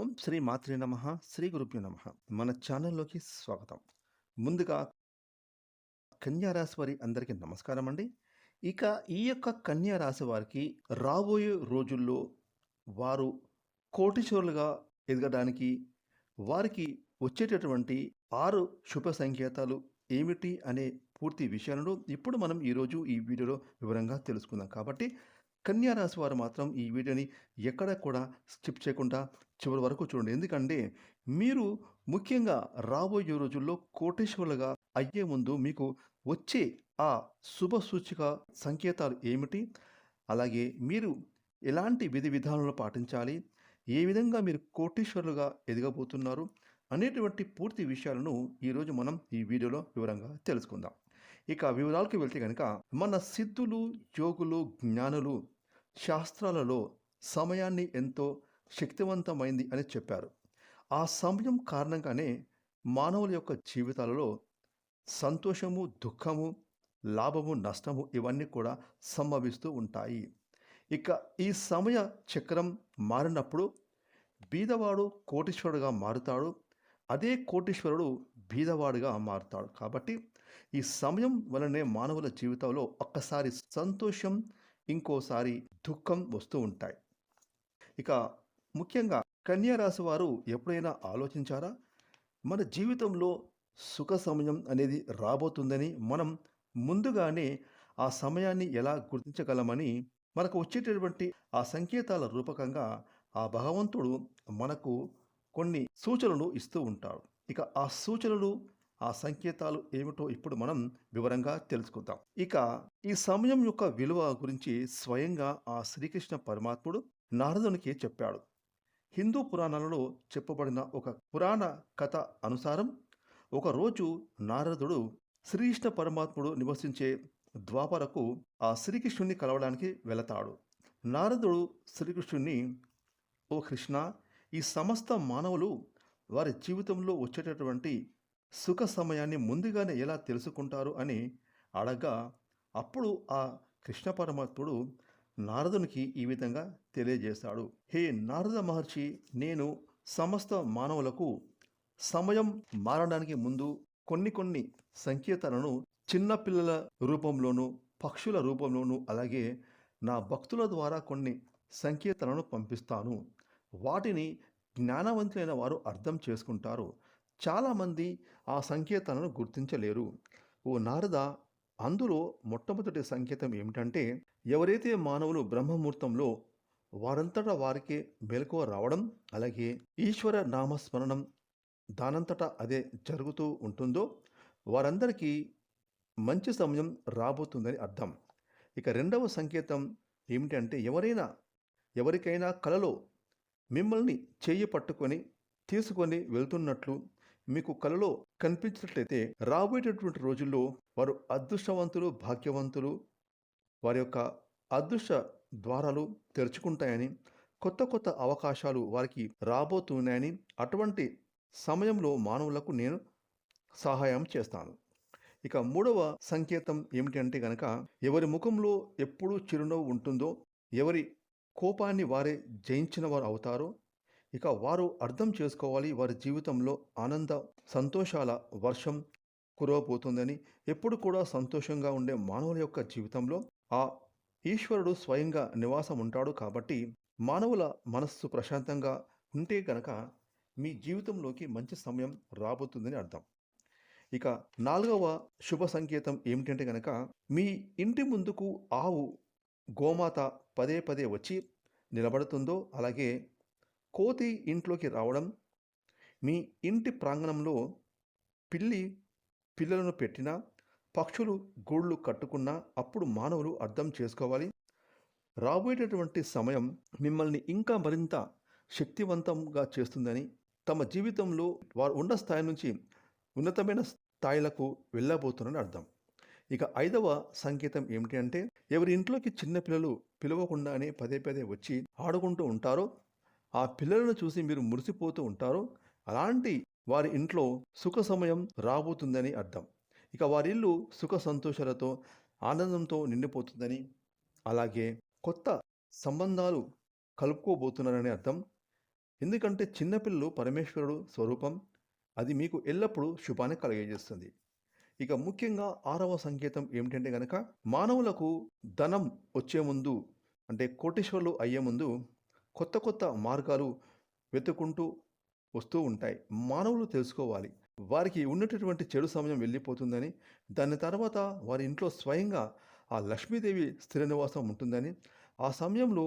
ఓం శ్రీ మాత్రే నమః. శ్రీ గురుభ్యో నమః. మన ఛానల్‌లోకి స్వాగతం. ముందుగా కన్యా రాశి వారి అందరికీ నమస్కారం అండి. ఇక ఈ యొక్క కన్యా రాశి వారికి రాబోయే రోజుల్లో వారు కోటీశ్వరులుగా ఎదగడానికి వారికి వచ్చేటటువంటి 6 శుభ సంకేతాలు ఏమిటి అనే పూర్తి విషయాలను ఇప్పుడు మనం ఈరోజు ఈ వీడియోలో వివరంగా తెలుసుకుందాం. కాబట్టి కన్యా రాశి వారు మాత్రం ఈ వీడియోని ఎక్కడ కూడా స్కిప్ చేయకుండా చివరి వరకు చూడండి. ఎందుకంటే మీరు ముఖ్యంగా రాబోయే రోజుల్లో కోటీశ్వరులుగా అయ్యే ముందు మీకు వచ్చే ఆ శుభ సూచిక సంకేతాలు ఏమిటి? అలాగే మీరు ఎలాంటి విధి విధానాలు పాటించాలి? ఏ విధంగా మీరు కోటీశ్వరులుగా ఎదగబోతున్నారు? అనేటువంటి పూర్తి విషయాలను ఈరోజు మనం ఈ వీడియోలో వివరంగా తెలుసుకుందాం. ఇక వివరాలకు వెళ్తే గనక మన సిద్ధులు, యోగులు, జ్ఞానులు శాస్త్రాలలో సమయాన్ని ఎంతో శక్తివంతమైంది అని చెప్పారు. ఆ సమయం కారణంగానే మానవుల యొక్క జీవితాలలో సంతోషము, దుఃఖము, లాభము, నష్టము ఇవన్నీ కూడా సంభవిస్తూ ఉంటాయి. ఇక ఈ సమయ చక్రం మారినప్పుడు బీదవాడు కోటీశ్వరుడుగా మారుతాడు. అదే కోటీశ్వరుడు బీదవాడిగా మారుతాడు. కాబట్టి ఈ సమయం వలనే మానవుల జీవితంలో ఒక్కసారి సంతోషం, ఇంకోసారి దుఃఖం వస్తూ ఉంటాయి. ఇక ముఖ్యంగా కన్యా రాశి వారు ఎప్పుడైనా ఆలోచించారా? మన జీవితంలో సుఖ సమయం అనేది రాబోతుందని మనం ముందుగానే ఆ సమయాన్ని ఎలా గుర్తించగలమని మనకు వచ్చేటటువంటి ఆ సంకేతాల రూపకంగా ఆ భగవంతుడు మనకు కొన్ని సూచనలు ఇస్తూ ఉంటాడు. ఇక ఆ సూచనలు ఆ సంకేతాలు ఏమిటో ఇప్పుడు మనం వివరంగా తెలుసుకుందాం. ఇక ఈ సమయం యొక్క విలువ గురించి స్వయంగా ఆ శ్రీకృష్ణ పరమాత్ముడు నారదునికి చెప్పాడు. హిందూ పురాణాలలో చెప్పబడిన ఒక పురాణ కథ అనుసారం ఒకరోజు నారదుడు శ్రీకృష్ణ పరమాత్ముడు నివసించే ద్వాపరకు ఆ శ్రీకృష్ణుని కలవడానికి వెళతాడు. నారదుడు శ్రీకృష్ణుని, ఓ కృష్ణ, ఈ సమస్త మానవులు వారి జీవితంలో వచ్చేటటువంటి సుఖ సమయాన్ని ముందుగానే ఎలా తెలుసుకుంటారు అని అడగా, అప్పుడు ఆ కృష్ణ పరమాత్ముడు నారదునికి ఈ విధంగా తెలియజేశాడు. హే నారద మహర్షి, నేను సమస్త మానవులకు సమయం మారడానికి ముందు కొన్ని సంకేతాలను చిన్నపిల్లల రూపంలోనూ, పక్షుల రూపంలోనూ, అలాగే నా భక్తుల ద్వారా కొన్ని సంకేతాలను పంపిస్తాను. వాటిని జ్ఞానవంతులైన వారు అర్థం చేసుకుంటారు. చాలామంది ఆ సంకేతాలను గుర్తించలేరు. ఓ నారద, అందులో మొట్టమొదటి సంకేతం ఏమిటంటే, ఎవరైతే మానవులు బ్రహ్మముహూర్తంలో వారంతటా వారికే మెలకువ రావడం, అలాగే ఈశ్వర నామస్మరణం దానంతటా అదే జరుగుతూ ఉంటుందో వారందరికీ మంచి సమయం రాబోతుందని అర్థం. ఇక రెండవ సంకేతం ఏమిటంటే, ఎవరికైనా కలలో మిమ్మల్ని చెయ్యి పట్టుకొని తీసుకొని వెళ్తున్నట్లు మీకు కలలో కనిపించినట్లయితే రాబోయేటటువంటి రోజుల్లో వారు అదృష్టవంతులు, భాగ్యవంతులు, వారి యొక్క అదృష్ట ద్వారాలు తెరుచుకుంటాయని, కొత్త అవకాశాలు వారికి రాబోతున్నాయని, అటువంటి సమయంలో మానవులకు నేను సహాయం చేస్తాను. ఇక మూడవ సంకేతం ఏమిటంటే గనక, ఎవరి ముఖంలో ఎప్పుడూ చిరునవ్వు ఉంటుందో, ఎవరి కోపాన్ని వారే జయించిన వారు అవుతారో, ఇక వారు అర్థం చేసుకోవాలి వారి జీవితంలో ఆనంద సంతోషాల వర్షం కురవబోతుందని. ఎప్పుడు కూడా సంతోషంగా ఉండే మానవుల యొక్క జీవితంలో ఆ ఈశ్వరుడు స్వయంగా నివాసం ఉంటాడు. కాబట్టి మానవుల మనస్సు ప్రశాంతంగా ఉంటే గనక మీ జీవితంలోకి మంచి సమయం రాబోతుందని అర్థం. ఇక నాలుగవ శుభ సంకేతం ఏమిటంటే గనక, మీ ఇంటి ముందుకు ఆవు, గోమాత పదే వచ్చి నిలబడుతుందో, అలాగే కోతి ఇంట్లోకి రావడం, మీ ఇంటి ప్రాంగణంలో పిల్లి పిల్లలను పెట్టినా, పక్షులు గూళ్ళు కట్టుకున్నా, అప్పుడు మానవులు అర్థం చేసుకోవాలి రాబోయేటటువంటి సమయం మిమ్మల్ని ఇంకా మరింత శక్తివంతంగా చేస్తుందని, తమ జీవితంలో వారు ఉన్న స్థాయి నుంచి ఉన్నతమైన స్థాయిలకు వెళ్ళబోతున్నారని అర్థం. ఇక ఐదవ సంకేతం ఏమిటి అంటే, ఎవరి ఇంట్లోకి చిన్నపిల్లలు పిలవకుండానే పదే వచ్చి ఆడుకుంటూ ఉంటారో, ఆ పిల్లలను చూసి మీరు మురిసిపోతూ ఉంటారో, అలాంటి వారి ఇంట్లో సుఖ సమయం రాబోతుందని అర్థం. ఇక వారి ఇల్లు సుఖ సంతోషాలతో, ఆనందంతో నిండిపోతుందని, అలాగే కొత్త సంబంధాలు కలుపుకోబోతున్నారని అర్థం. ఎందుకంటే చిన్నపిల్లలు పరమేశ్వరుడు స్వరూపం. అది మీకు ఎల్లప్పుడూ శుభాన్ని కలుగజేస్తుంది. ఇక ముఖ్యంగా 6వ సంకేతం ఏమిటంటే గనక మానవులకు ధనం వచ్చే ముందు అంటే కోటీశ్వరులు అయ్యే ముందు కొత్త కొత్త మార్గాలు వెతుక్కుంటూ వస్తూ ఉంటాయి. మానవులు తెలుసుకోవాలి. వారికి ఉన్నటటువంటి చెడు సమయం వెళ్ళిపోతుందని, దాని తర్వాత వారి ఇంట్లో స్వయంగా ఆ లక్ష్మీదేవి స్థిర నివాసం ఉంటుందని, ఆ సమయంలో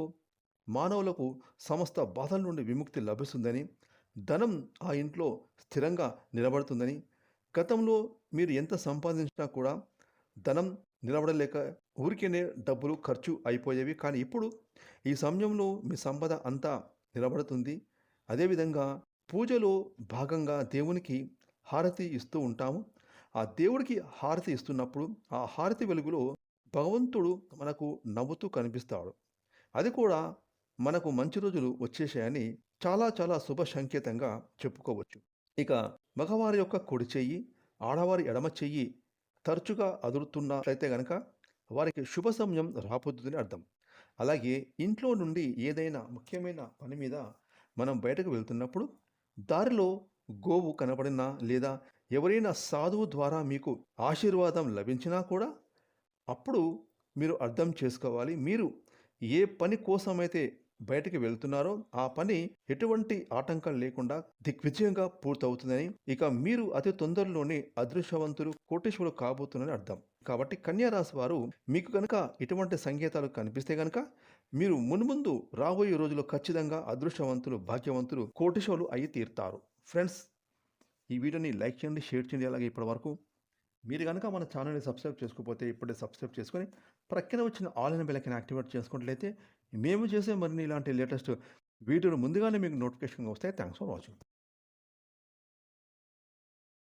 మానవులకు సమస్త బాధల నుండి విముక్తి లభిస్తుందని, ధనం ఆ ఇంట్లో స్థిరంగా నిలబడుతుందని, గతంలో మీరు ఎంత సంపాదించినా కూడా ధనం నిలబడలేక ఊరికేనే డబ్బులు ఖర్చు అయిపోయేవి. కానీ ఇప్పుడు ఈ సమయంలో మీ సంపద అంతా నిలబడుతుంది. అదేవిధంగా పూజలో భాగంగా దేవునికి హారతి ఇస్తూ ఉంటాము. ఆ దేవుడికి హారతి ఇస్తున్నప్పుడు ఆ హారతి వెలుగులో భగవంతుడు మనకు నవ్వుతూ కనిపిస్తాడు. అది కూడా మనకు మంచి రోజులు వచ్చేసాయని చాలా చాలా శుభ సంకేతంగా చెప్పుకోవచ్చు. ఇక మగవారి యొక్క కుడి చెయ్యి, ఆడవారి ఎడమ చెయ్యి తరచుగా అదురుతున్నట్లయితే గనక వారికి శుభ సమయం రాబోతుందని అర్థం. అలాగే ఇంట్లో నుండి ఏదైనా ముఖ్యమైన పని మీద మనం బయటకు వెళ్తున్నప్పుడు దారిలో గోవు కనబడినా లేదా ఎవరైనా సాధువు ద్వారా మీకు ఆశీర్వాదం లభించినా కూడా అప్పుడు మీరు అర్థం చేసుకోవాలి. మీరు ఏ పని కోసమైతే బయటికి వెళ్తున్నారో ఆ పని ఎటువంటి ఆటంకం లేకుండా దిగ్విజయంగా పూర్తవుతుందని, ఇక మీరు అతి తొందరలోనే అదృష్టవంతులు, కోటీశ్వరులు కాబోతున్నారని అర్థం. కాబట్టి కన్యా రాశి వారు మీకు కనుక ఇటువంటి సంకేతాలు కనిపిస్తే గనక మీరు మున్ముందు రాబోయే రోజుల్లో ఖచ్చితంగా అదృష్టవంతులు, భాగ్యవంతులు, కోటీశ్వరులు అయి తీరుతారు. ఫ్రెండ్స్, ఈ వీడియోని లైక్ చేయండి, షేర్ చేయండి. అలాగే ఇప్పటివరకు మీరు కనుక మన ఛానల్ని సబ్స్క్రైబ్ చేసుకోకపోతే ఇప్పుడే సబ్స్క్రైబ్ చేసుకొని ప్రక్కన వచ్చిన ఆల్ అనే బెల్ ఐకాన్ యాక్టివేట్ చేసుకున్నట్లయితే మేము చేసే మరిన్ని ఇలాంటి లేటెస్ట్ వీడియోలు ముందుగానే మీకు నోటిఫికేషన్ వస్తాయి. Thanks for watching.